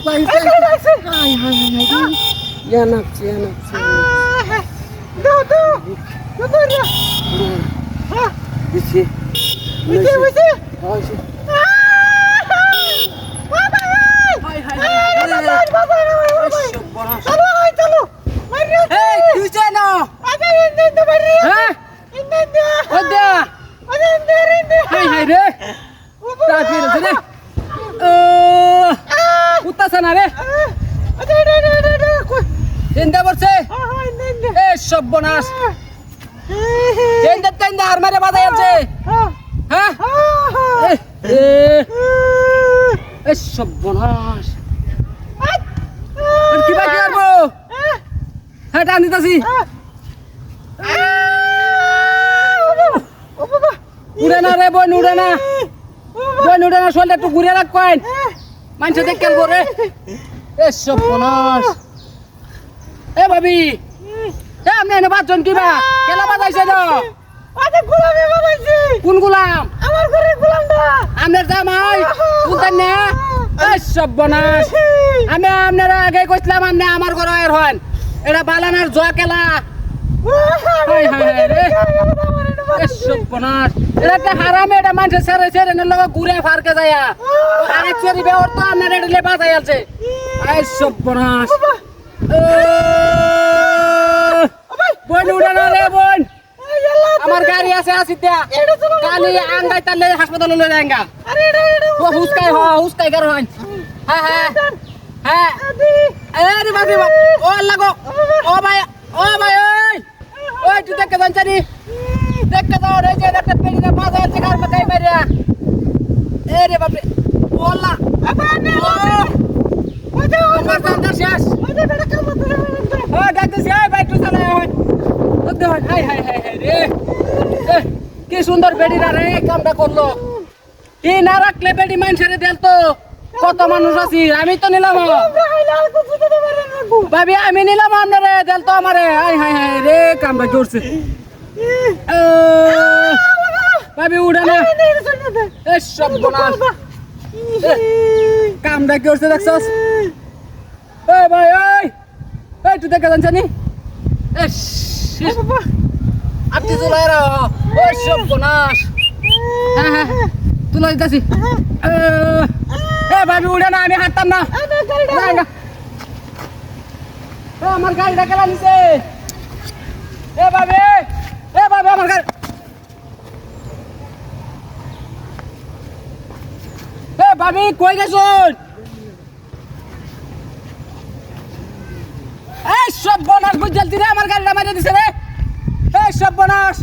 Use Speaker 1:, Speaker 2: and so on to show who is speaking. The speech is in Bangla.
Speaker 1: পাইছে হাই হাই হাই জানাচ্ছি
Speaker 2: দাও রে হ্যাঁ
Speaker 1: দিছি
Speaker 2: বুঝে
Speaker 1: হইছে
Speaker 2: চলো মারিও
Speaker 1: এই তুই না
Speaker 2: আগে ইন্দে মারিও
Speaker 1: হ্যাঁ
Speaker 2: ইন্দে
Speaker 1: ওদা
Speaker 2: ইন্দে
Speaker 1: হাই হাই রে তাফির রে উত্তাছ না রে ইন্দা বলছে এ সর্বনাশ ইন্দা আর মারে বাজাই আছে হ্যাঁ এ সর্বনাশ কি বাকি করবো হ্যাঁ টান দিতেছি উড়ে না রে বোন উড়ে না শরীরটা একটু ঘুরে রাখ কয়েন মানুষ দেখ খেলবো রে এ সর্বনাশ এ ভাবি এ আপনি এনে পাঁচজন কিবা খেলা বাজাইছে তো কোন গুলাম
Speaker 2: আমার ঘরের গোলামটা
Speaker 1: আপনার জামাই বুঝতেন না এ সর্বনাশ আমি আপনারা আগে কইছিলাম আপনি আমার ঘরের হন এটা বালানার জোয়া খেলা হাই হাই রে এ সর্বনাশ এটা একটা হারামে এটা মানুষের ছেড়ে এনে লোক ঘুরে ফারকে যায় আরেক চুরি বেওর তো আপনার এটা লে বাজাই আছে এ সর্বনাশ বোন উড়ে না রে বোন আমার গাড়ি আছে আসিতা কালি আঙ্গাই তালে হাসপাতালে লই যাঙ্গা ও হুসকাই গার হন হ্যাঁ হ্যাঁ আরে বাবা ও লাগো ও ভাই ওই তুই দেখে জানছানি দেখে দাও রে যে একটা পেড়ি না বাজা আছে কার মাথায় মারিয়া এ রে বাবা ওলা আমার জানটা শেষ ও ডাকতেছি এই বাইক তো চালায় হয় হাই রে কি সুন্দর বেড়িরা রে কামটা করলো কি না রাখলে বেড়ি মানুষের দেল তো কত মানুষ আছি আমি তো নিলাম ভাবি আমি নিলাম আপনারে দেল তো আমারে হাই রে কামটা করছে ভাবি উড়ে না এ সর্বনাশ কামটা করছে দেখছস এই ভাই এই তুই দেখে জানছানি আপনি চলে রা ওই সর্বনাশ হ্যাঁ তুলে দিতেছি এ ভাবি উড়ে না আমি হাঁটতাম না আমার গাড়িটা কেলা নিছে এ ভাবি আমার গাড়ি এ ভাবি কই গেছুন এই সর্বনাশ বুঝালতি রে আমার গাড়িটা মারিয়ে দিছে রে এই সর্বনাশ